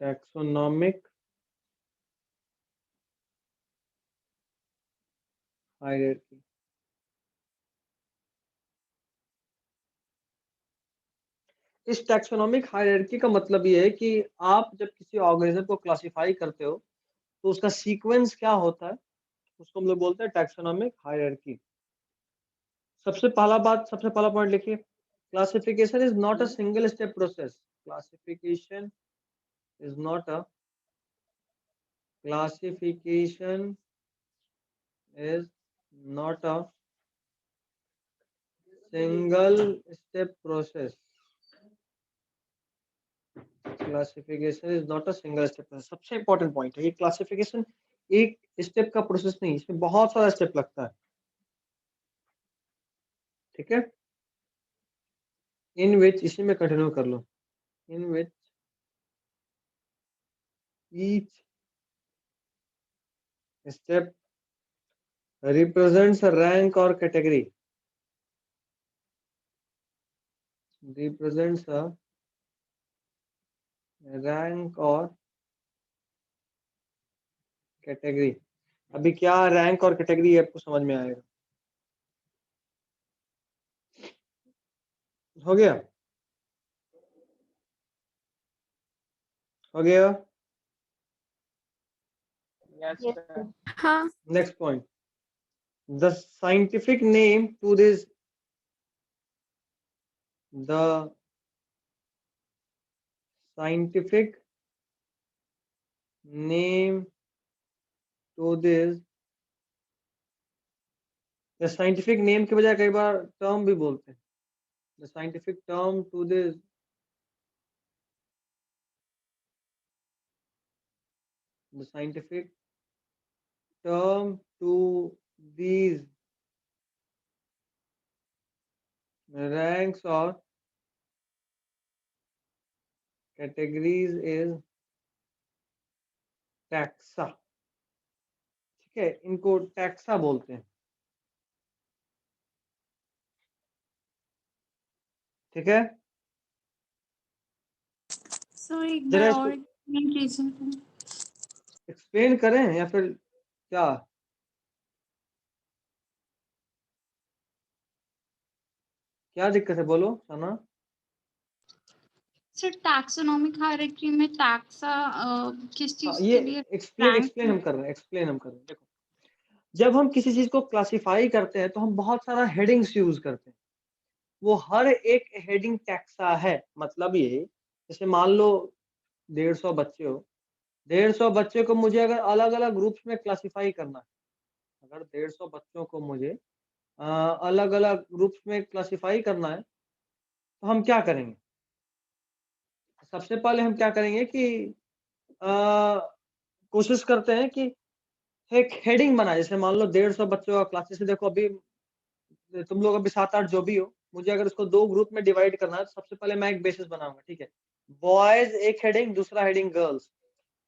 Taxonomic hierarchy. इस taxonomic hierarchy का मतलब ये है कि आप जब किसी ऑर्गेनिज्म को क्लासिफाई करते हो तो उसका सीक्वेंस क्या होता है, उसको हम लोग बोलते हैं टैक्सोनॉमिक हायरार्की। सबसे पहला पॉइंट लिखिए, classification is not a single step process. Classification is not a classification is not a single step process. Classification is not a single step process. सबसे इंपॉर्टेंट पॉइंट है ये, क्लासिफिकेशन एक step का process नहीं, इसमें बहुत सारा स्टेप लगता है। ठीक है, इन विच, इसी में कंटिन्यू कर लो, in which each step represents rank और कैटेगरी, रिप्रेजेंट्स रैंक और कैटेगरी। अभी क्या रैंक और कैटेगरी आपको समझ में आएगा। हो गया, हो गया। Yes, sir. हाँ Next point. The scientific name to this, the scientific name to this, the scientific name के बजाय कई बार term भी बोलते हैं। The scientific term to this, the scientific term to these ranks or categories is taxa। ठीक है, इनको taxa बोलते हैं। ठीक है, सर एक जरा बार इसको और explain कीजिए। एक्सप्लेन करें या फिर क्या? क्या दिक्कत है, बोलो सना। सर टैक्सोनॉमिक हायरार्की में टैक्सा किस चीज ये के लिए एक्सप्लेन हम कर रहे हैं। देखो, जब हम किसी चीज को क्लासिफाई करते हैं तो हम बहुत सारा हेडिंग्स यूज करते हैं, वो हर एक हेडिंग टैक्सा है। मतलब ये, जैसे मान लो 150 बच्चे हो, 150 बच्चे को मुझे अगर अलग अलग ग्रुप्स में क्लासिफाई करना है, अगर 150 बच्चों को मुझे अलग अलग ग्रुप्स में क्लासिफाई करना है तो हम क्या करेंगे? सबसे पहले हम क्या करेंगे कि कोशिश करते हैं कि एक हेडिंग बनाए। जैसे मान लो 150 बच्चों का क्लासेस है, देखो अभी तुम लोग अभी 7-8 जो भी हो, मुझे अगर इसको 2 ग्रुप में डिवाइड करना है तो सबसे पहले मैं एक बेसिस बनाऊंगा। ठीक है, बॉयज एक हेडिंग, दूसरा हेडिंग गर्ल्स।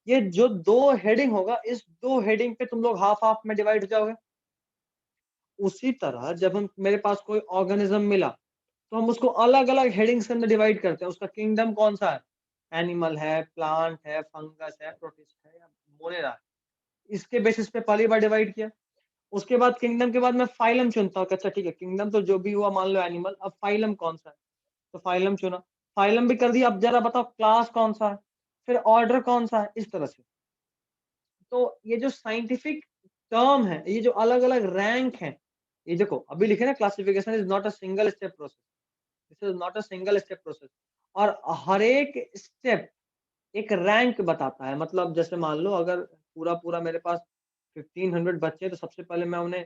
ये जो 2 हेडिंग होगा, इस 2 हेडिंग पे तुम लोग हाफ हाफ में डिवाइड हो जाओगे। उसी तरह जब हम, मेरे पास कोई ऑर्गेनिज्म मिला तो हम उसको अलग अलग हेडिंग्स के अंदर डिवाइड करते हैं। उसका किंगडम कौन सा है, एनिमल है, प्लांट है, फंगस है, प्रोटिस्ट है या मोनेरा है, इसके बेसिस पे पहली बार डिवाइड किया। उसके बाद किंगडम के बाद मैं फाइलम चुनता हूँ। अच्छा ठीक है, किंगडम तो जो भी हुआ, मान लो एनिमल, अब फाइलम कौन सा है तो फाइलम चुना, फाइलम भी कर दिया। अब जरा बताओ क्लास कौन सा है, फिर ऑर्डर कौन सा है, इस तरह से। तो ये जो साइंटिफिक टर्म है, ये जो अलग अलग रैंक है, ये देखो अभी लिखे ना, classification is not a single step process, this is not a single step process. और हर एक स्टेप एक रैंक बताता है। मतलब जैसे मान लो अगर पूरा पूरा मेरे पास 1500 बच्चे हैं, तो सबसे पहले मैं उन्हें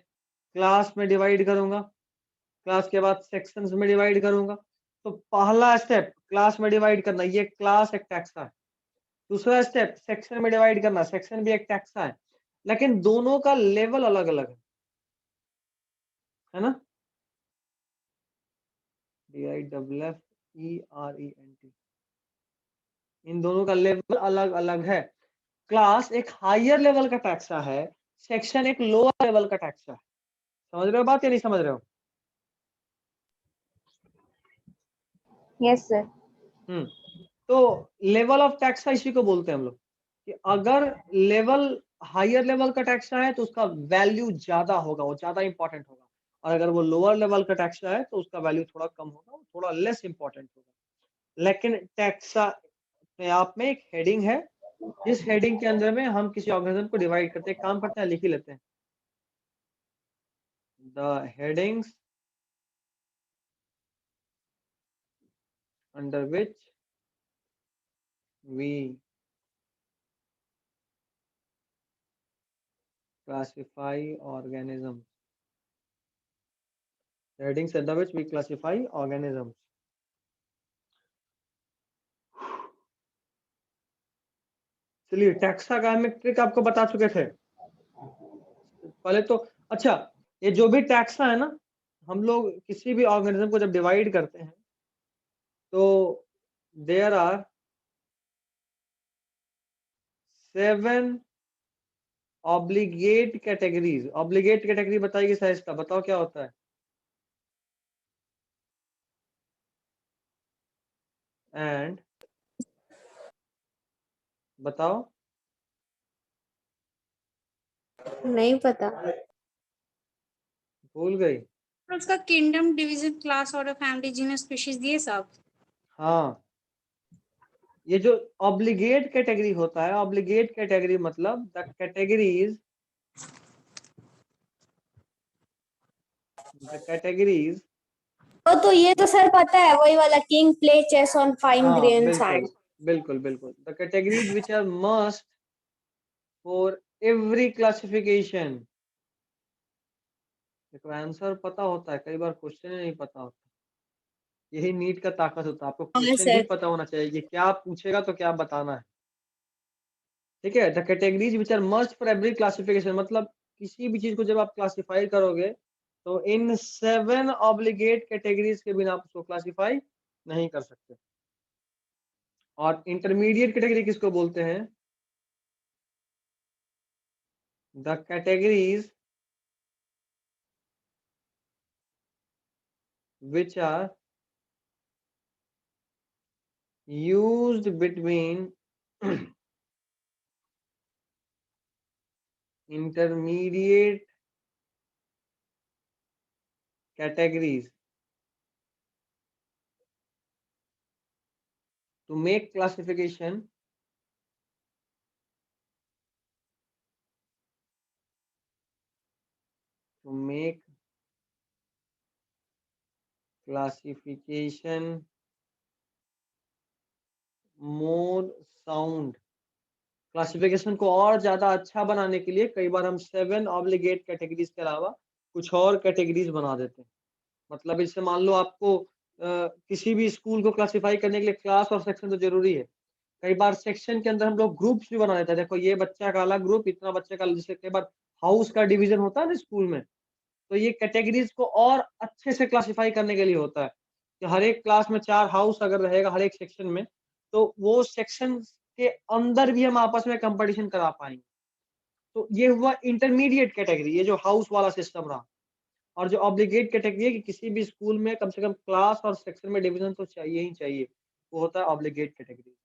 क्लास में डिवाइड करूंगा, क्लास के बाद सेक्शंस में डिवाइड करूंगा। तो पहला स्टेप क्लास में डिवाइड करना, ये क्लास एक टैक्सा है। दूसरा स्टेप सेक्शन में डिवाइड करना, सेक्शन भी एक टैक्सा है, लेकिन दोनों का लेवल अलग अलग है ना। DIFFERENT, इन दोनों का लेवल अलग अलग है। क्लास एक हायर लेवल का टैक्सा है, सेक्शन एक लोअर लेवल का टैक्सा है। समझ रहे हो बात या नहीं समझ रहे हो? Yes, sir. तो लेवल ऑफ टैक्सा इसी को बोलते हैं हम लोग कि अगर लेवल हायर लेवल का टैक्सा है तो उसका वैल्यू ज्यादा होगा, वो ज्यादा इंपॉर्टेंट होगा, और अगर वो लोअर लेवल का टैक्सा है तो उसका वैल्यू थोड़ा कम होगा, वो थोड़ा लेस इंपॉर्टेंट होगा। लेकिन टैक्सा अपने आप में एक हेडिंग है, जिस हेडिंग के अंदर में हम किसी ऑर्गेनिज्म को डिवाइड करते हैं, काम करते हैं, लिख ही लेते हैं। The headings under which we classify organisms. Headings under which we classify organisms. चलिए टैक्सागामिक ट्रिक आपको बता चुके थे पहले तो। अच्छा, ये जो भी टैक्सा है ना, हम लोग किसी भी ऑर्गेनिज्म को जब डिवाइड करते हैं तो there are 7 obligate categories. Obligate category बताइए साइज का, बताओ क्या होता है। एंड बताओ। नहीं पता। भूल गई। और उसका kingdom, division, class, order, family, genus, species, ये सब। हाँ, ये जो ऑब्लिगेट कैटेगरी होता है, ऑब्लिगेट कैटेगरी मतलब द कैटेगरीज। तो ये तो सर पता है, वही वाला king play chess on fine हाँ ग्रेन बिल्कुल सैंड। बिल्कुल बिल्कुल, the categories which are must for every classification. देखो आंसर पता होता है, कई बार क्वेश्चन नहीं पता होता। यही नीट का ताकत होता है, आपको हाँ क्वेश्चन भी सर। पता होना चाहिए कि क्या पूछेगा तो क्या बताना है। ठीक है, the categories which are must for every classification मतलब किसी भी चीज को जब आप क्लासिफाई करोगे तो इन 7 ऑब्लिगेट कैटेगरीज के बिना आप उसको क्लासिफाई नहीं कर सकते। और इंटरमीडिएट कैटेगरी किसको बोलते हैं? The categories which are used between intermediate categories to make classification more sound। Classification को और ज्यादा अच्छा बनाने के लिए कई बार हम 7 ऑब्लिगेट कैटेगरीज के अलावा कुछ और कैटेगरीज बना देते हैं। मतलब इससे मान लो आपको किसी भी स्कूल को क्लासिफाई करने के लिए क्लास और सेक्शन तो जरूरी है। कई बार सेक्शन के अंदर हम लोग ग्रुप्स भी बना देते हैं। देखो ये बच्चा का अलग ग्रुप, इतना बच्चे का, जैसे कई बार हाउस का डिवीजन होता है ना स्कूल में, तो ये कैटेगरीज को और अच्छे से क्लासिफाई करने के लिए होता है कि हर एक क्लास में 4 हाउस अगर रहेगा हर एक सेक्शन में, तो वो सेक्शन के अंदर भी हम आपस में कंपटीशन करा पाएंगे। तो ये हुआ इंटरमीडिएट कैटेगरी, ये जो हाउस वाला सिस्टम रहा। और जो ऑब्लिगेट कैटेगरी है कि किसी भी स्कूल में कम से कम क्लास और सेक्शन में डिवीजन तो चाहिए ही चाहिए, वो होता है ऑब्लिगेट कैटेगरी।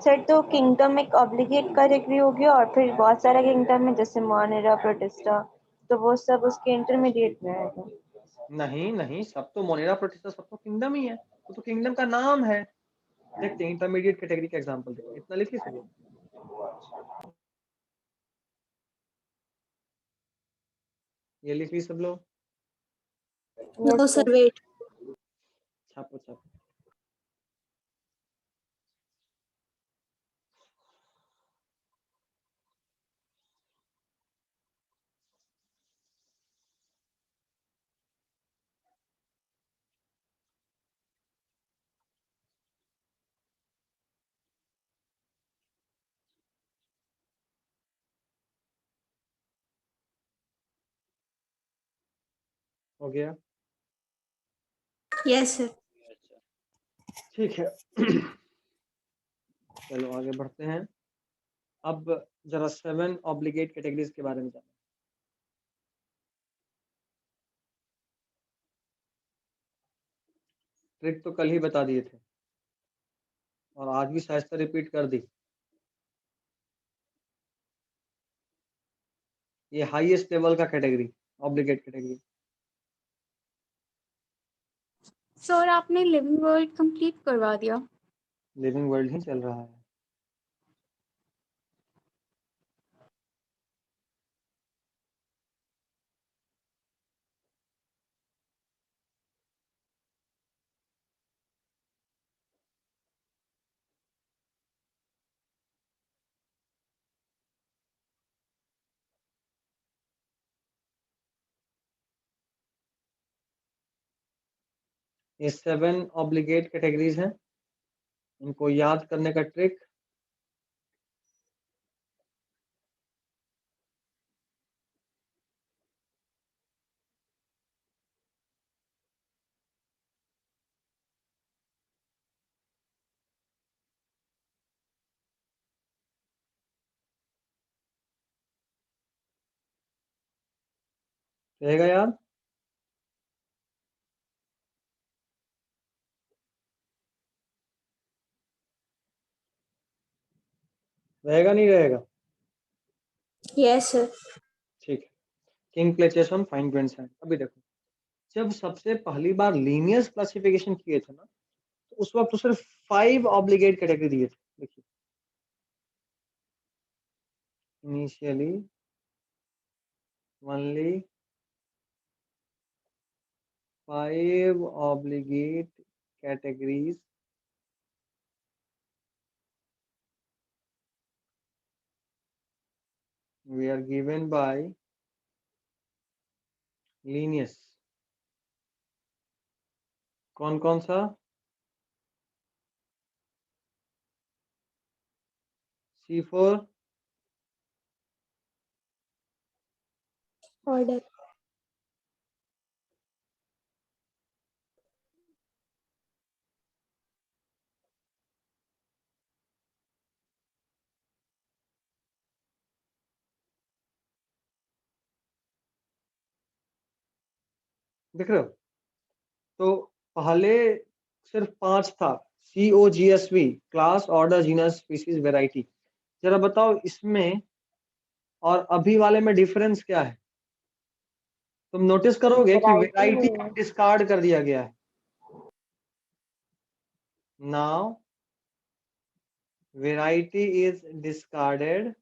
सर तो किंगडम एक ऑब्लिगेट कैटेगरी होगी और फिर बहुत सारा किंगडम है जैसे मोनेरा, प्रोटिस्टा, तो वो सब उसके इंटरमीडिएट में आएगा। नहीं नहीं, सब तो मोनेरा, प्रोटिस्टा सब तो किंगडम ही है, वो तो किंगडम का नाम है। देखते हैं इंटरमीडिएट कैटेगरी का एग्जांपल देखते हैं। इतना लिख ली सब लोग? ये लिख ली सब लोग? No sir, wait. छापो छापो। हो गया? Yes sir. ठीक है। चलो आगे बढ़ते हैं। अब जरा 7 ऑब्लिगेट कैटेगरीज के बारे में जाना। ट्रिक तो कल ही बता दिए थे। और आज भी शायद से रिपीट कर दी। ये हाईएस्ट लेवल का कैटेगरी, ऑब्लिगेट कैटेगरी। सर आपने लिविंग वर्ल्ड कंप्लीट करवा दिया। लिविंग वर्ल्ड ही चल रहा है। ये 7 ऑब्लिगेट कैटेगरीज हैं। इनको याद करने का ट्रिक, रहेगा याद? रहेगा नहीं रहेगा? Yes, sir. ठीक है। King play chess on fine grand hand. अभी देखो, जब सबसे पहली बार लीनियर्स क्लासिफिकेशन किए थे ना, तो उस वक्त तो सिर्फ 5 ऑब्लिगेट कैटेगरी दिए थे। देखिए, initially only 5 obligate categories we are given by Linnaeus। कौन कौन सा? C4, Order. देख रहे हो? तो पहले सिर्फ 5 था, COGSV, class, order, genus, species, variety. जरा बताओ इसमें और अभी वाले में डिफरेंस क्या है? तुम नोटिस करोगे कि वेराइटी वैरायटी डिस्कार्ड कर दिया गया है। Now variety is discarded.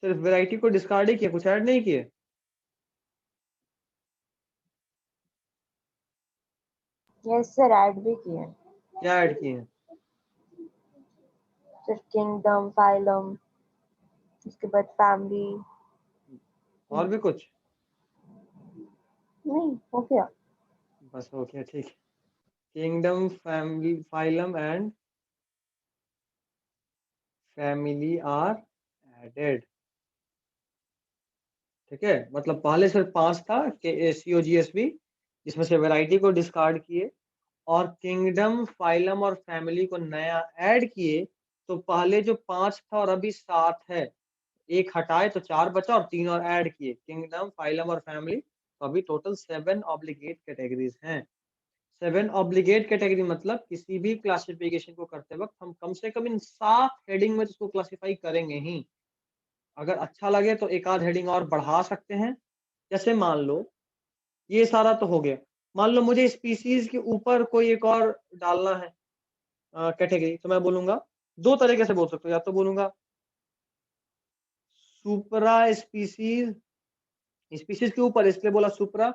सिर्फ वेराइटी को डिस्कार्ड ही किया, कुछ ऐड नहीं किए। यस सर, ऐड भी किए हैं। क्या ऐड किए हैं? सिर्फ किंगडम, फाइलम, उसके बाद फैमिली। और भी कुछ? नहीं, हो गया। बस हो गया, ठीक है। Kingdom, family, phylum and family are added. ठीक है, मतलब पहले सिर्फ 5 था COGSV, जिसमें से वैरायटी को डिस्कार्ड किए और किंगडम, फाइलम और फैमिली को नया ऐड किए। तो पहले जो 5 था और अभी 7 है, एक हटाए तो 4 बचा और 3 और ऐड किए, किंगडम, फाइलम और फैमिली। तो अभी टोटल 7 ऑब्लिगेट कैटेगरीज हैं। 7 ऑब्लिगेट कैटेगरी मतलब किसी भी क्लासिफिकेशन को करते वक्त हम कम से कम इन 7 हेडिंग में उसको क्लासिफाई करेंगे ही। अगर अच्छा लगे तो एक आध हेडिंग और बढ़ा सकते हैं। जैसे मान लो ये सारा तो हो गया, मान लो मुझे स्पीसीज के ऊपर कोई एक और डालना है कैटेगरी, तो मैं बोलूंगा 2 तरीके से बोल सकते हो। या तो बोलूंगा सुपरा स्पीसीज, स्पीसीज के ऊपर इसलिए बोला सुपरा।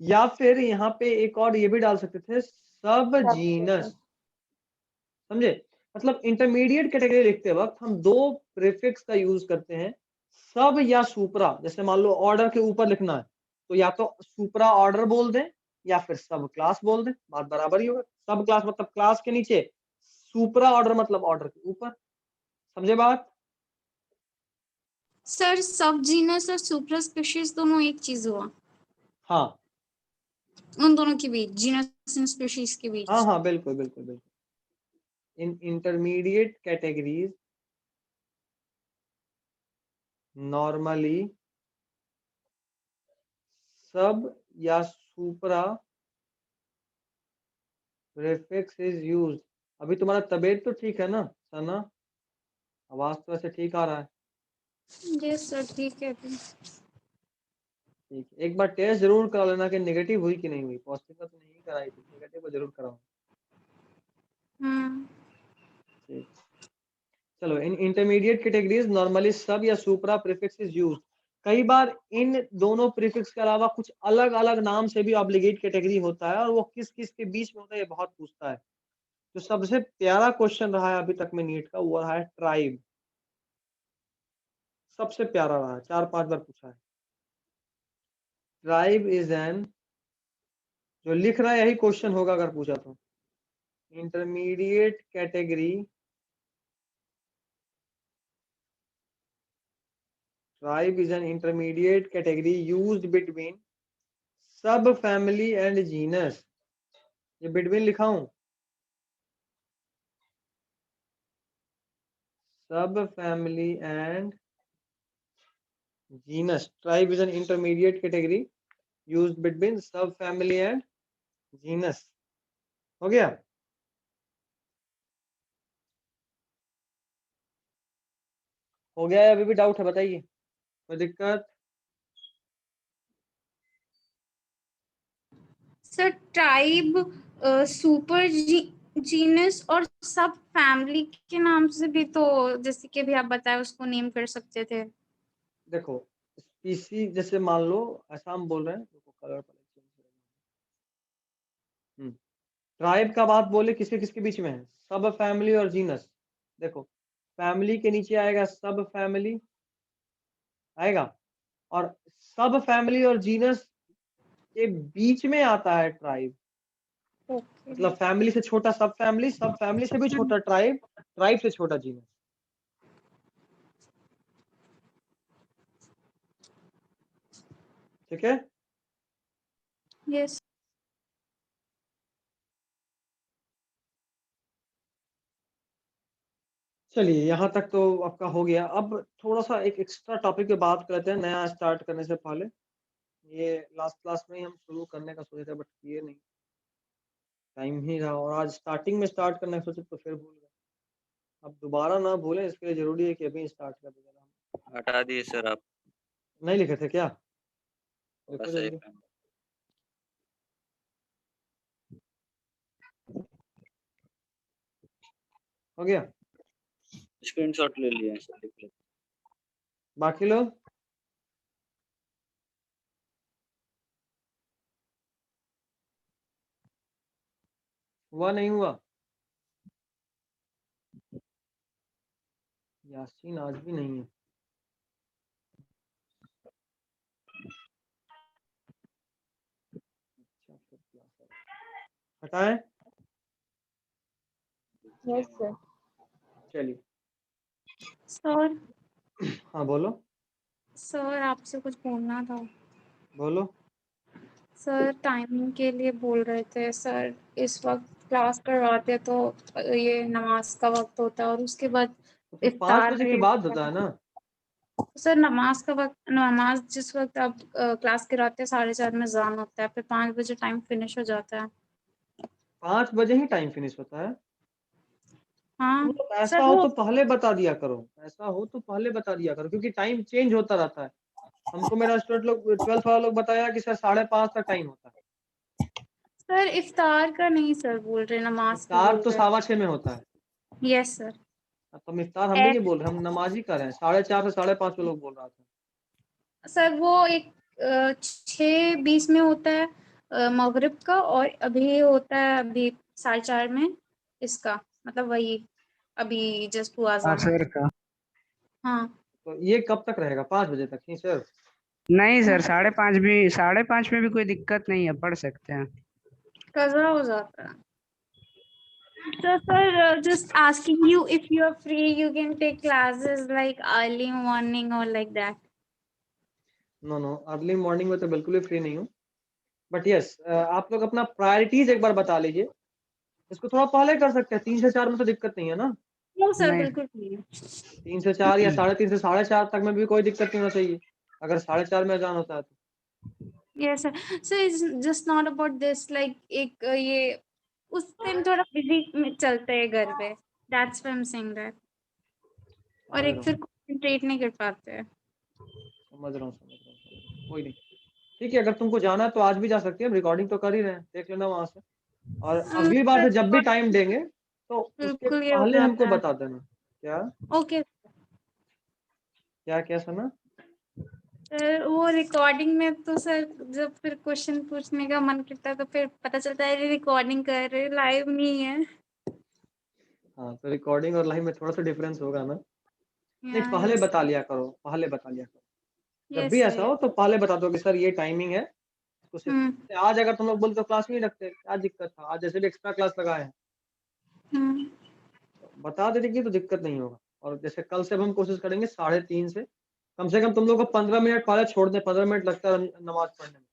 या फिर यहाँ पे एक और ये भी डाल सकते थे, सब जीनस। समझे? मतलब इंटरमीडिएट कैटेगरी लिखते वक्त हम 2 प्रीफिक्स का यूज करते हैं, सब या सुपरा। जैसे मान लो ऑर्डर के ऊपर लिखना है, तो या तो सुपरा ऑर्डर बोल दें या फिर सब क्लास बोल दें, बात बराबर ही होगा। सब क्लास मतलब क्लास के नीचे, सुपरा ऑर्डर मतलब ऑर्डर के ऊपर। समझे बात? सर सब जीनस और सुपर स्पीशीज दोनों एक चीज हुआ? हाँ उन दोनों के बीच, जीनस एंड स्पीशीज के बीच? हाँ हाँ, बिल्कुल बिल्कुल बिल्कुल। इन इंटरमीडिएट कैटेगरीज नॉर्मली सब या सुपरा prefix is used अभी तुम्हारा तबीयत तो ठीक है ना सना? आवाज तो ऐसे ठीक आ रहा है। यस सर ठीक है अभी। ठीक है, एक बार टेस्ट जरूर करा लेना कि नेगेटिव हुई कि नहीं हुई। पॉजिटिव का तो नहीं कराई थी, नेगेटिव को जरूर कराओ। ठीक, चलो। इन इंटरमीडिएट कैटेगरीज नॉर्मली सब या सुपरा प्रीफिक्स इज यूज्ड। कई बार इन दोनों प्रीफिक्स के अलावा कुछ अलग अलग नाम से भी ऑब्लिगेट कैटेगरी होता है, और वो किस किस के बीच में होता है ये बहुत पूछता है। तो सबसे प्यारा क्वेश्चन रहा है अभी तक में नीट का, वो रहा है ट्राइब। सबसे प्यारा रहा है, 4-5 बार पूछा है। ट्राइब इज एन, जो लिख रहा है यही क्वेश्चन होगा अगर पूछा तो। Intermediate category, tribe is an intermediate category used between subfamily and genus। ये between लिखा हूं, subfamily and genus। tribe is an intermediate category used between subfamily and genus। हो गया? हो गया या अभी भी डाउट है? बताइए, कोई दिक्कत? सर ट्राइब सुपर जीनस और सब फैमिली के नाम से भी तो जैसे कि भी आप बताए उसको नेम कर सकते थे। देखो, स्पीसी जैसे मान लो, ऐसा हम बोल रहे हैं, देखो कलर ट्राइब का बात बोले किसके किसके बीच में है? सब फैमिली और जीनस। देखो, फैमिली के नीचे आएगा सब फैमिली आएगा, और सब फैमिली और जीनस के बीच में आता है ट्राइब। ओके मतलब फैमिली से छोटा सब फैमिली, सब फैमिली से भी छोटा ट्राइब, ट्राइब से छोटा जीनस। ठीक है? यस चलिए, यहाँ तक तो आपका हो गया। अब थोड़ा सा एक एक्स्ट्रा टॉपिक पे बात करते हैं नया स्टार्ट करने से पहले। ये लास्ट क्लास में ही हम शुरू करने का सोचे थे, बट किए नहीं, टाइम ही रहा, और आज स्टार्टिंग में स्टार्ट करने का सोचे तो फिर भूल गए। अब दोबारा ना भूलें इसके लिए जरूरी है कि अभी स्टार्ट कर दें। हटा दिए सर आप। नहीं लिखे थे क्या? देखो बस जल्दी। एक हो गया? स्क्रीनशॉट ले लिए हैं सर, लिख लेते। बाकी लोग? हुआ नहीं हुआ? यासीन आज भी नहीं है। अच्छा, फिर क्लास है। हटाएं? Yes sir. चलिए। सर। हाँ बोलो। सर आपसे कुछ बोलना था। बोलो। सर टाइमिंग के लिए बोल रहे थे सर, इस वक्त क्लास करवाते तो ये नमाज का वक्त होता है और उसके बाद तो फिर 5 इफ्तार बजे भी के बाद होता होता है है। ना? सर नमाज का वक्त, नमाज जिस वक्त आप क्लास कराते हैं 4:30 में अज़ान होता है, फिर 5 बजे टाइम फिनिश हो जाता है। 5 बजे ही टाइम फिनिश होता है? हाँ तुम लोग ऐसा सर हो वो तो पहले बता दिया करो, ऐसा हो तो पहले बता दिया करो, क्योंकि टाइम चेंज होता रहता है। हमको मेरा स्टूडेंट लोग 12th वाला लोग बताया कि सर 5:30 तक टाइम होता है। सर इफ्तार का नहीं सर बोल रहे, नमाज की इफ्तार बोल तो रहे। 6:15 में होता है। Yes sir. अब हम इफ्तार हम भी नहीं बोल रहे, हम नमाजी कर रहे हैं। 4:30 से 5:30 में लोग बोल रहा था। सर वो एक 6:20 में होता है मगरिब का, और अभी होता है अभी 4:30 में इसका, मतलब वही अभी जस्ट हुआ अज़ान। सर का हाँ तो ये कब तक रहेगा? 5 बजे तक ही सर? नहीं सर, 5:30 भी, 5:30 में भी कोई दिक्कत नहीं है, पढ़ सकते हैं। कज़ा हो जाता है। So sir, just asking you if you are free, you can take classes like early morning or like that. No no, early morning में तो बिल्कुल भी फ्री नहीं हूँ। बट यस, आप लोग अपना प्रायोरिटीज एक बार बता लीजिए। इसको थोड़ा पहले कर सकते हैं, 3 से 4 में तो दिक्कत नहीं है ना? No sir, नहीं बिल्कुल free है। 3 से 4 या 3:30 से 4:30 तक में भी कोई दिक्कत नहीं होना चाहिए, अगर 4:30 में अजान होता है तो। Yes sir. So it's just not about this, like एक ये उस टाइम थोड़ा बिजी चलते हैं घर पे, that's why I am saying that. और समझ एक रहा फिर हूँ कंसंट्रेट नहीं कर पाते हैं। समझ रहा हूँ समझ रहा हूँ समझ रहा हूँ। कोई नहीं, ठीक है, अगर तुमको जाना है तो आज भी जा सकती है, रिकॉर्डिंग तो कर ही रहे हैं, देख लेना वहां से। और अगली बार से जब भी टाइम देंगे तो उसके बिल्कुल ये हो पहले हमको जाता है। बता देना। क्या ओके क्या क्या सुना? सर, वो रिकॉर्डिंग में तो सर जब फिर क्वेश्चन पूछने का मन करता है तो फिर पता चलता है रिकॉर्डिंग कर रहे, लाइव नहीं है। हाँ, तो रिकॉर्डिंग और लाइव में थोड़ा सा डिफरेंस होगा ना। नहीं, या पहले यस बता लिया करो, पहले बता लिया करो। जब भी यस ऐसा सर। हो तो पहले बता दो कि सर ये टाइमिंग है, तो हम्म आज अगर तुम लोग बोलते तो क्लास नहीं रखते, क्या दिक्कत था? आज जैसे भी एक्स्ट्रा क्लास लगाए हैं, हम्म तो बता देते कि तो दिक्कत नहीं होगा। और जैसे कल से अब हम कोशिश करेंगे 3:30 से कम तुम लोग को 15 मिनट पहले छोड़ दें, 15 मिनट लगता है नमाज पढ़ने में।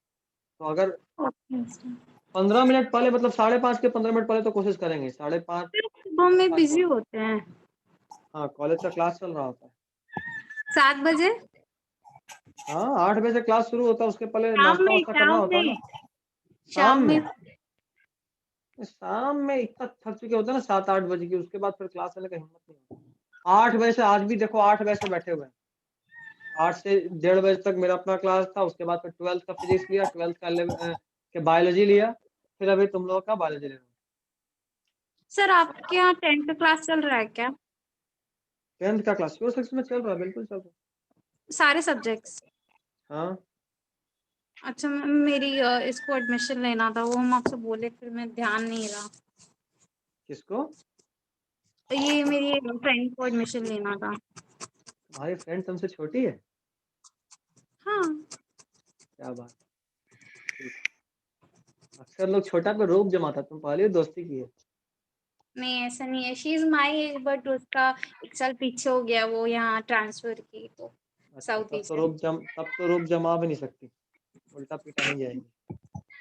तो अगर ओके सर। 15 मिनट पहले मतलब 5:30 के 15 मिनट पहले तो कोशिश करेंगे, 5:30 सुबह में बिजी छोड़। होते हैं। हाँ, कॉलेज का क्लास चल रहा होता है। 7 बजे हाँ, 8 बजे से क्लास शुरू होता है, उसके पहले शाम नाश्ता में, वास्ता करना होता है ना। शाम शाम में। में शाम में इतना थक चुके होते हैं ना 7-8 बजे की, उसके बाद फिर क्लास लेने का हिम्मत नहीं होता। 8 बजे से आज भी देखो 8 बजे से बैठे हुए हैं, 8 से 1:30 बजे तक मेरा अपना क्लास था, उसके बाद फिर 12th का फिजिक्स लिया, 12th का बायोलॉजी लिया, फिर अभी तुम लोगों का बायोलॉजी ले रहा हूँ। सर आपके यहाँ 10th का क्लास चल रहा है क्या? 10th का क्लास प्योर साइंस में चल रहा है, बिल्कुल चल रहा सारे सब्जेक्ट्स? है। हाँ, अच्छा मेरी इसको एडमिशन लेना था, वो हम आपसे बोले फिर मैं ध्यान नहीं रहा। किसको? ये मेरी फ्रेंड को एडमिशन लेना था। तुम्हारी फ्रेंड तुमसे छोटी है? हाँ क्या बात, ठीक। अक्सर लोग छोटा पे रोब जमाता, तुम पहले दोस्ती की है। नहीं ऐसा नहीं है, she is my age but उसका 1 साल पीछे हो गया, वो यहाँ ट्रांसफर की तो अच्छा, साउथ से। तब तो रोब जमा भी नहीं सकती, उल्टा पिटा ही जाएगी।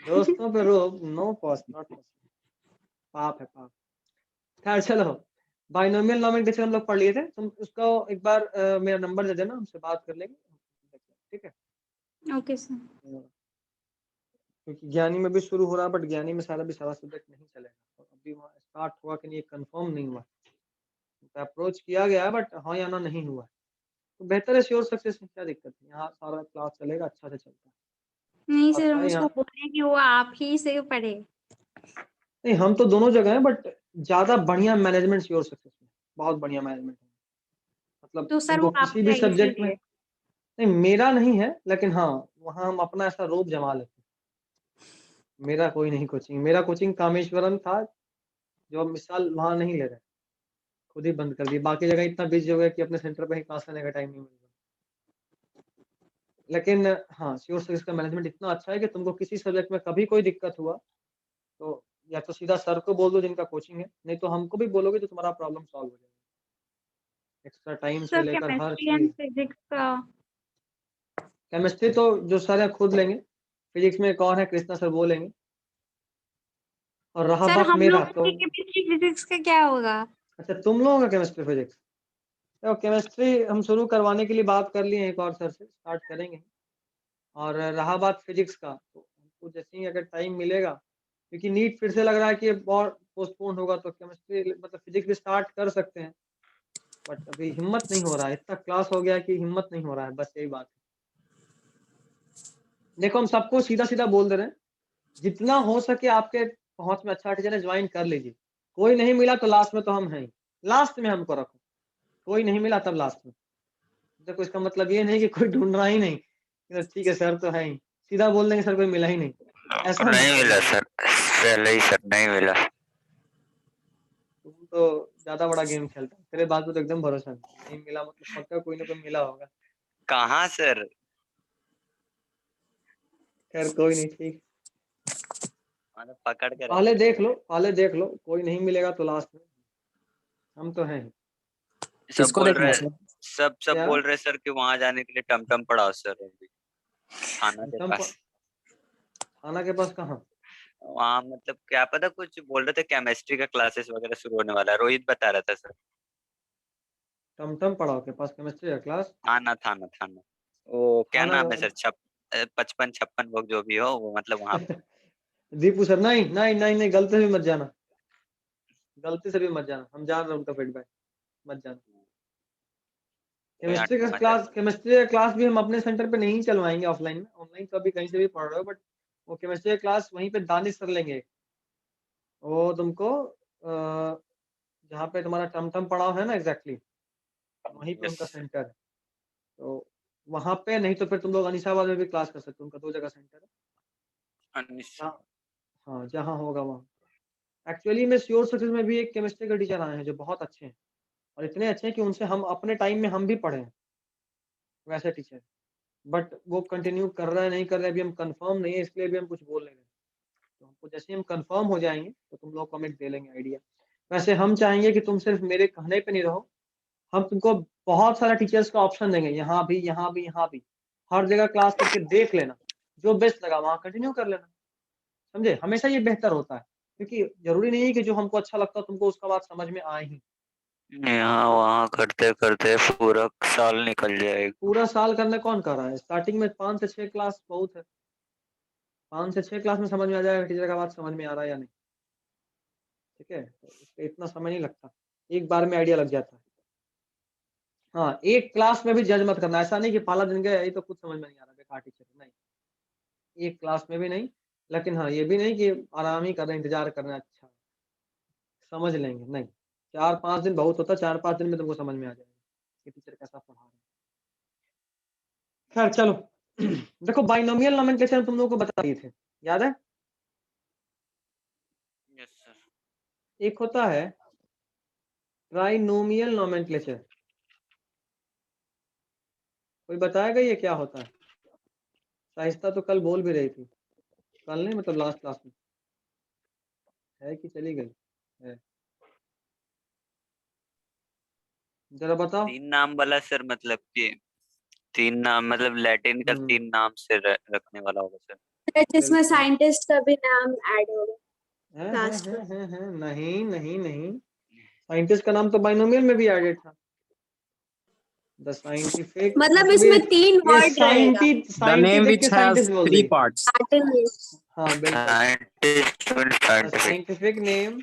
दोस्तों पे रोब नो कॉस्ट नॉट पॉसिबल, पाप है पाप। खैर चलो, बाइनोमियल नोमेनक्लेचर हम लोग पढ़ लिए थे, तुम उसको एक बार मेरा नंबर दे देना, हमसे बात कर लेंगे, ठीक है? Okay sir. क्योंकि ज्ञानी में भी शुरू हो रहा है, बट ज्ञानी में सारा सब्जेक्ट नहीं चलेगा, तो अभी वहाँ स्टार्ट हुआ कि नहीं कंफर्म नहीं हुआ। तो अप्रोच किया गया है, बट हाँ या ना नहीं हुआ है। तो बेहतर है श्योर सक्सेस में, क्या दिक्कत है, यहाँ सारा क्लास चलेगा, अच्छा से चलता है। नहीं और सर, हम क्या उसको यहाँ, बोले कि वो आप ही से पढ़े। नहीं हम तो दोनों जगह हैं, बट ज्यादा बढ़िया मैनेजमेंट श्योर सक्सेस में, बहुत बढ़िया मैनेजमेंट है। मतलब तो सर तुमको वो किसी आपका भी है सब्जेक्ट में, इसीलिए। नहीं मेरा नहीं है, लेकिन हाँ वहाँ हम अपना ऐसा रोब जमा लेते हैं। मेरा कोई नहीं कोचिंग, मेरा कोचिंग कामेश्वरम था, जो अब मिसाल वहाँ नहीं ले रहे, खुद ही बंद कर दिया। बाकी जगह इतना बिजी हो गया कि अपने सेंटर पे ही क्लास लेने का टाइम नहीं मिल रहा। लेकिन हाँ, श्योर सक्सेस का मैनेजमेंट इतना अच्छा है कि तुमको किसी सब्जेक्ट में कभी कोई दिक्कत हुआ तो या तो सीधा सर को बोल दो जिनका कोचिंग है, नहीं तो हमको भी बोलोगे तो तुम्हारा प्रॉब्लम सॉल्व हो जाएगा। एक्स्ट्रा टाइम से सर लेकर हर केमिस्ट्री एंड चीज। फिजिक्स का? केमिस्ट्री तो जो सर है खुद लेंगे, फिजिक्स में कौन है, कृष्णा सर वो लेंगे। और रहा सर बात हम मेरा लोग तो, की केमिस्ट्री फिजिक्स का क्या होगा? अच्छा तुम लोगों का केमिस्ट्री फिजिक्स, तो केमिस्ट्री हम शुरू करवाने के लिए बात कर लिए हैं, एक और सर से स्टार्ट करेंगे। और रहा बात फिजिक्स का, तो हमको जैसे ही अगर टाइम मिलेगा, क्योंकि नीट फिर से लग रहा है कि और पोस्टपोन होगा, तो केमिस्ट्री मतलब फिजिक्स भी स्टार्ट कर सकते हैं। बट अभी हिम्मत नहीं हो रहा है, इतना क्लास हो गया कि हिम्मत नहीं हो रहा है, बस यही बात है। देखो हम सबको सीधा सीधा बोल दे रहे हैं, जितना हो सके आपके पहुंच में अच्छा टीचर है ज्वाइन कर लीजिए। कोई नहीं मिला तो लास्ट में तो हम हैं ही, लास्ट में हमको रखो। कोई नहीं मिला तब लास्ट में, देखो इसका मतलब ये नहीं कि कोई ढूंढ रहा ही नहीं, ठीक है सर तो है ही, सीधा बोल देंगे सर कोई मिला ही नहीं, ऐसा नहीं मत मिला करिए। सर, पहले ही सर नहीं मिला। तुम तो ज्यादा बड़ा गेम खेलता है, तेरे बात पे तो एकदम भरोसा नहीं मिला, मतलब पक्का कोई ना कोई मिला होगा। कहाँ सर? खैर कोई नहीं, ठीक, मैंने पकड़ के पहले रखा देख लो, पहले देख लो, कोई नहीं मिलेगा तो लास्ट में हम तो हैं ही। है। सब किसको बोल देखना रहे है हैं, सर? सब क्या बोल रहे हैं सर कि वहां जाने के लिए टमटम पड़ाओ सर, अभी थाना के टम पास। थाना के पास कहाँ? वहाँ मतलब क्या पता, कुछ बोल रहे थे केमिस्ट्री का क्लासेस वगैरह शुरू होने वाला है, रोहित बता रहा था सर। टमटम पड़ाव के पास केमिस्ट्री का क्लास? थाना थाना थाना, वो क्या थाना नाम है सर, 55 56 वो जो भी हो, वो मतलब वहाँ पे। दीपू सर, नहीं नहीं नहीं नहीं, गलती भी मत जाना, गलती से भी मत जाना, हम जान रहे हैं उनका फीडबैक, मत जाना। कोई केमिस्ट्री का आठ- क्लास केमिस्ट्री का क्लास भी हम अपने सेंटर पे नहीं चलवाएंगे ऑफलाइन में, ऑनलाइन कभी कहीं से भी पढ़ रहे हो, बट वो केमिस्ट्री का क्लास वहीं पे दानिश सर लेंगे। वो तुमको जहाँ पे तुम्हारा टमटम पड़ाव है ना एग्जैक्टली, वहीं पे उनका Yes. सेंटर है। तो वहाँ पे, नहीं तो फिर तुम लोग अनिसाबाद में भी क्लास कर सकते हो, उनका 2 जगह सेंटर है। अनिश- हाँ, जहाँ होगा वहाँ। एक्चुअली में श्योर सक्सेस में भी एक केमिस्ट्री के टीचर आए हैं जो बहुत अच्छे हैं, और इतने अच्छे हैं कि उनसे हम अपने टाइम में हम भी पढ़े हैं, वैसे टीचर। बट वो कंटिन्यू कर रहा है नहीं कर रहा है अभी हम कंफर्म नहीं है, इसलिए भी हम कुछ बोल नहीं रहे। तो हमको जैसे ही हम कंफर्म हो जाएंगे तो तुम लोग कमेंट दे लेंगे आइडिया। वैसे हम चाहेंगे कि तुम सिर्फ मेरे कहने पे नहीं रहो, हम तुमको बहुत सारा टीचर्स का ऑप्शन देंगे, यहाँ भी यहाँ भी यहाँ भी, हर जगह क्लास करके देख लेना, जो बेस्ट लगा वहाँ कंटिन्यू कर लेना, समझे। हमेशा ये बेहतर होता है, क्योंकि जरूरी नहीं है कि जो हमको अच्छा लगता है तुमको उसका बात समझ में आए ही। यहाँ वहाँ करते करते पूरा साल निकल जाएगा। पूरा साल करने कौन कर रहा है, स्टार्टिंग में 5 से 6 क्लास बहुत है, 5 से 6 क्लास में समझ में आ जाएगा टीचर का बात समझ में आ रहा है या नहीं, ठीक है। तो इसमें इतना समय नहीं लगता, एक बार में आइडिया लग जाता है। हाँ, एक क्लास में भी जज मत करना, ऐसा नहीं कि पहला दिन गया ये तो कुछ समझ में नहीं आ रहा, बेकार टीचर, नहीं, एक क्लास में भी नहीं। लेकिन हाँ, ये भी नहीं कि आराम ही कर रहे हैं, इंतजार कर रहे हैं, अच्छा समझ लेंगे, नहीं, 4-5 दिन बहुत होता है, 4-5 दिन में तुमको समझ में आ जाएगा कि टीचर कैसा पढ़ा रहे हैं। खैर चलो देखो, बाइनोमियल नोमेनक्लेचर तुम लोगों को बता दिए थे, याद है। Yes, sir. एक होता है ट्राइनोमियल नोमेनक्लेचर, कोई बताएगा ये क्या होता है। शाइस्ता तो कल बोल भी रही थी, कल नहीं मतलब लास्ट क्लास में, है कि चली गई है, जरा बताओ। 3 नाम वाला सर, मतलब कि 3 नाम, मतलब लैटिन का 3 नाम से रखने वाला होगा सर। जिसमें बिल्कुल। साइंटिस्ट का भी नाम ऐड होगा है लास्ट में। नहीं नहीं नहीं, साइंटिस्ट का नाम तो बाइनोमियल में भी एडेड था, द साइंटिफिक, मतलब मतलब इसमें 3 ये वर्ड रहेगा। The name साइंटिफिक के which has साइंटिस्ट बोल 3 दी। parts. लैटिन में हाँ बिल्कुल, scientist the scientific scientific name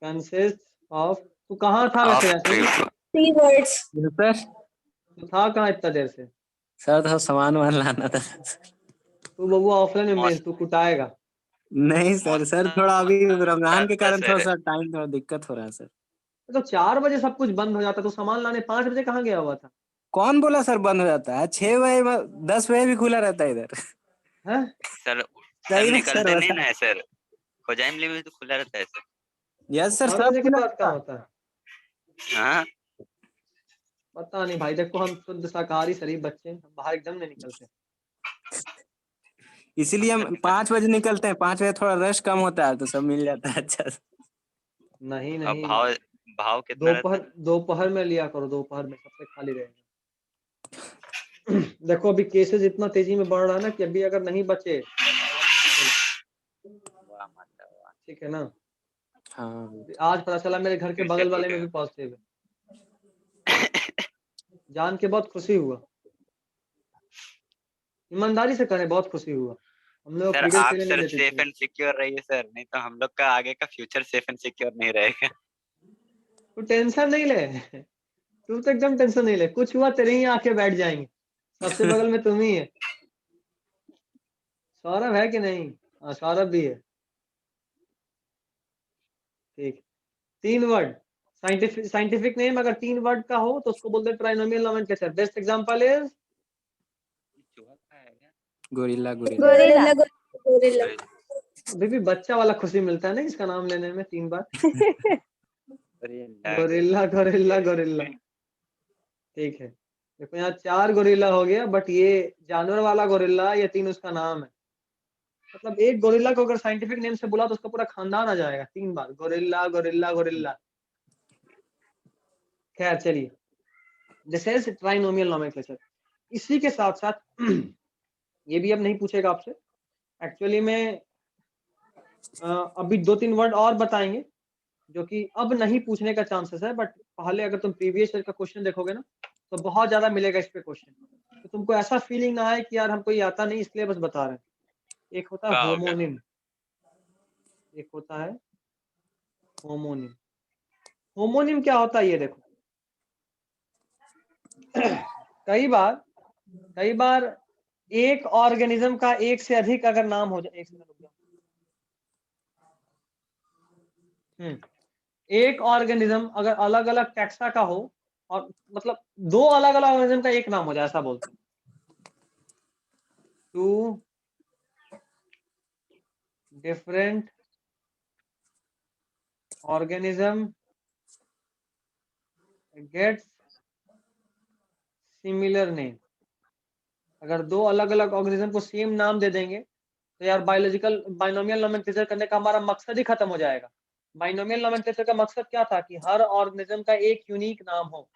consist of, तू कहाँ था वैसे यासीन, 3 वर्ड्स। Yes, sir. तू था कहाँ इतना देर से, सर थोड़ा सामान वान लाना था। तू बबुआ ऑफलाइन में मिल, तू कुटाएगा। नहीं सर, सर थोड़ा अभी रमजान के कारण थोड़ा सर। सा टाइम थोड़ा दिक्कत हो रहा है सर। तो 4 बजे सब कुछ बंद हो जाता, तो सामान लाने 5 बजे कहाँ गया हुआ था। कौन बोला सर बंद हो जाता है? 6 बजे 10 बजे भी खुला रहता है इधर। हैं? सर सही में निकलते सर नहीं बता। ना है सर, खोजाइम लिमिट तो खुला रहता है सर। यस सर 4 सब बजे के खुला बाद रहता कहाँ है। होता है, हाँ पता नहीं भाई। देखो हम शुद्ध शाकाहारी शरीफ बच्चे हैं, हम बाहर एकदम नहीं निकलते। इसीलिए हम 5 बजे निकलते हैं, 5 बजे थोड़ा रश कम होता है तो सब मिल जाता है अच्छा से। नहीं अब नहीं, भाव कितना रहता है? दोपहर में लिया करो, दोपहर में सबसे खाली रहेगा। देखो अभी केसेस इतना तेजी में बढ़ रहा है ना कि अभी अगर नहीं बचे तो बहुत मुश्किल है, वाह माता वाह। ठीक है ना। हाँ आज पता चला मेरे घर के फिर से बगल वाले टूटे। में भी पॉजिटिव है, जान के बहुत खुशी हुआ, ईमानदारी से करें, बहुत खुशी हुआ। हम लोग सर फ्रीडम आप खेलने नहीं सर देते सेफ थे। एंड सिक्योर रहिए सर, नहीं तो हम लोग का आगे का फ्यूचर सेफ एंड सिक्योर नहीं रहेगा। तू टेंशन नहीं ले, तू तो एकदम टेंशन नहीं ले, कुछ हुआ तेरे ही आके बैठ जाएंगे, सबसे बगल में तुम ही है। सौरभ है कि नहीं, हाँ सौरभ भी है, ठीक। 3 वर्ड साइंटिफिक नेम अगर 3 वर्ड का हो तो उसको बोलते हैं trinomial nomenclature. Best example is चूहा खाएगा। Gorilla gorilla. Gorilla gorilla. अभी भी बच्चा वाला खुशी मिलता है ना इसका नाम लेने में 3 बार, गोरिल्ला गोरिल्ला गोरिल्ला गोरिल्ला, ठीक है। देखो यहाँ 4 गोरिल्ला हो गया, बट ये जानवर वाला गोरिल्ला, ये 3 उसका नाम है। मतलब एक गोरिल्ला को अगर साइंटिफिक नेम से बुला तो उसका पूरा खानदान आ जाएगा 3 बार, गोरिल्ला गोरिल्ला गोरिल्ला। खैर चलिए, दिस इज ट्राइनोमियल नोमेनक्लेचर। इसी के साथ साथ ये भी अब नहीं पूछेगा आपसे, एक्चुअली में अभी 2-3 वर्ड और बताएंगे जो कि अब नहीं पूछने का चांसेस है, बट पहले अगर तुम प्रीवियस ईयर का क्वेश्चन देखोगे ना तो बहुत ज्यादा मिलेगा इस पे क्वेश्चन, तो तुमको ऐसा फीलिंग ना आए कि यार हमको ये आता नहीं इसलिए बस बता रहे हैं। एक होता है क्या हो गया? होमोनिम, एक होता है होमोनिम। होमोनिम क्या होता है ये देखो। कई बार एक ऑर्गेनिज्म का एक से अधिक अगर नाम हो जाए, एक सेकंड रुक जाओ। एक ऑर्गेनिज्म अगर अलग अलग टैक्सा का हो और मतलब दो अलग अलग ऑर्गेनिज्म का एक नाम हो जाए, ऐसा बोलते हैं। Two different organism gets similar name. अगर दो अलग अलग ऑर्गेनिज्म को सेम नाम दे देंगे तो यार बायोलॉजिकल बाइनोमियल नोमेनक्लेचर करने का हमारा मकसद ही खत्म हो जाएगा। बाइनोमियल नोमेनक्लेचर का मकसद क्या था कि हर ऑर्गेनिज्म का एक यूनिक नाम हो,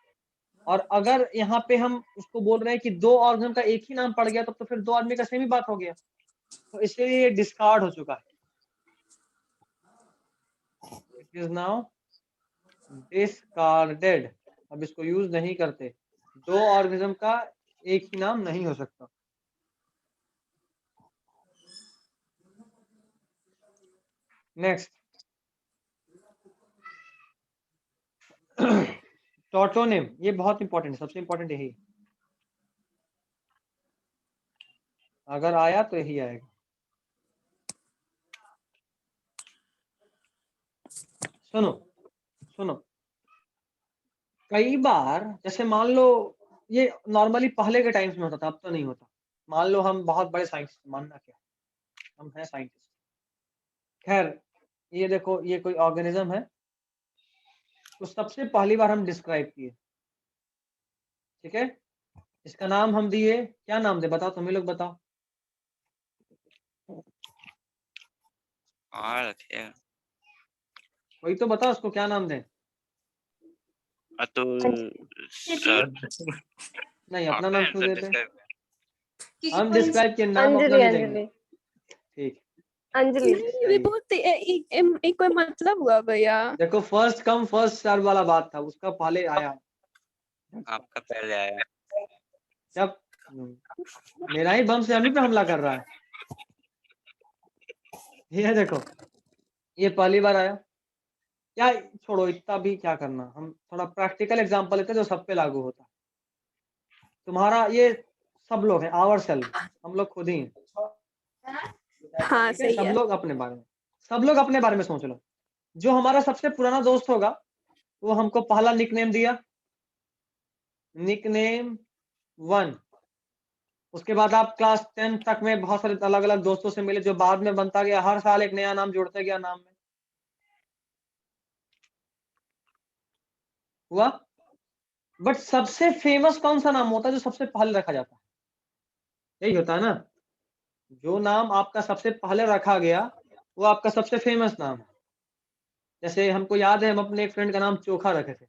और अगर यहाँ पे हम उसको बोल रहे हैं कि दो ऑर्गेनिज्म का एक ही नाम पड़ गया तो फिर दो आदमी का सेम ही बात हो गया, तो इसलिए ये डिस्कार्ड हो चुका है। It is now discarded. अब इसको यूज नहीं करते। दो ऑर्गेनिज्म का एक ही नाम नहीं हो सकता। नेक्स्ट, टॉटोनिम। ये बहुत इंपॉर्टेंट है, सबसे इंपॉर्टेंट यही। अगर आया तो यही आएगा। सुनो, कई बार जैसे मान लो, ये नॉर्मली पहले के टाइम्स में होता था, अब तो नहीं होता। मान लो हम बहुत बड़े साइंटिस्ट, मानना क्या, हम हैं साइंटिस्ट। खैर, ये देखो, ये कोई ऑर्गेनिज्म है, तो सबसे पहली बार हम डिस्क्राइब किए, ठीक है। इसका नाम हम दिए, क्या नाम दे बताओ, तुम ही लोग बताओ। और कोई तो बताओ उसको क्या नाम दें। अतुल नहीं, अपना नाम क्यों देते हैं? किसी हम को डिस्क्राइब के नाम अपना नहीं देंगे। ठीक, अंजलि सही। बहुत एक कोई मतलब हुआ भैया। देखो, फर्स्ट कम फर्स्ट सर्व वाला बात था, उसका पहले आया। आपका पहले आया। जब मेरा ही बम से हम ही पे हमला कर रहा है। ये देखो, ये पहली बार आया। क्या, छोड़ो इतना भी क्या करना, हम थोड़ा प्रैक्टिकल एग्जांपल लेते हैं जो सब पे लागू होता है। तुम्हारा ये सब लोग हैं, आवर सेल्फ, हम लोग खुद ही हैं। हाँ ठीक है, सही सब है। लोग अपने बारे में सोच लो। जो हमारा सबसे पुराना दोस्त होगा वो हमको पहला निकनेम दिया, निकनेम 1। उसके बाद आप क्लास 10 तक में बहुत सारे अलग अलग दोस्तों से मिले, जो बाद में बनता गया, हर साल एक नया नाम जोड़ते गया नाम में। हुआ। बट सबसे फेमस कौन सा नाम होता है जो सबसे पहले रखा जाता है? यही होता है ना, जो नाम आपका सबसे पहले रखा गया वो आपका सबसे फेमस नाम है। जैसे हमको याद है, हम अपने एक फ्रेंड का नाम चोखा रखे थे।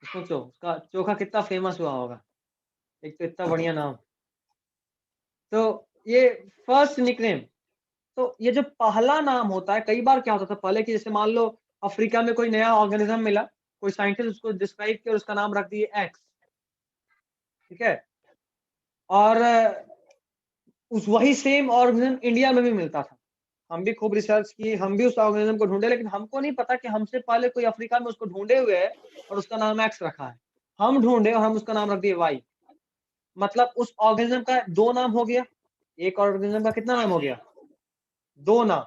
सोचो उसका चोखा कितना फेमस हुआ होगा, एक तो इतना बढ़िया नाम। तो ये फर्स्ट निकनेम। तो ये जो पहला नाम होता है, कई बार क्या होता था पहले कि जैसे मान लो अफ्रीका में कोई नया ऑर्गेनिज्म मिला, कोई साइंटिस्ट उसको डिस्क्राइब किया और उसका नाम रख दिए एक्स, ठीक है। और उस वही सेम ऑर्गेनिज्म इंडिया में भी मिलता था। हम भी खूब रिसर्च की, हम भी उस ऑर्गेनिज्म को ढूंढे, लेकिन हमको नहीं पता कि हमसे पहले कोई अफ्रीका में उसको ढूंढे हुए है और उसका नाम एक्स रखा है। हम ढूंढे और हम उसका नाम रख दिए वाई। मतलब उस ऑर्गेनिज्म का दो नाम हो गया। एक ऑर्गेनिज्म का कितना नाम हो गया? दो नाम।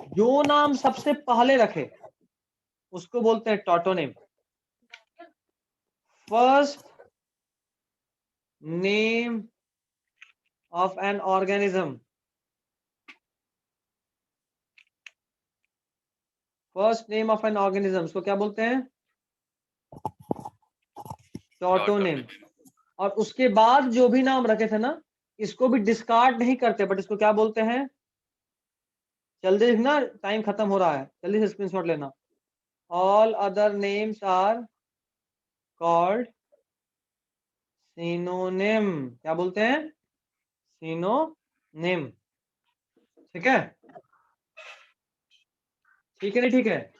जो नाम सबसे पहले रखे उसको बोलते हैं टॉटोनिम। First name of an organism, first name of an organism, उसको क्या बोलते हैं? टॉटोनिम। और उसके बाद जो भी नाम रखे थे ना, इसको भी डिस्कार्ड नहीं करते, बट इसको क्या बोलते हैं? जल्दी लिखना, टाइम खत्म हो रहा है, जल्दी से स्क्रीनशॉट लेना। All other names are called synonym. क्या बोलते हैं? सिनोनिम। ठीक है, ठीक है, नहीं ठीक है?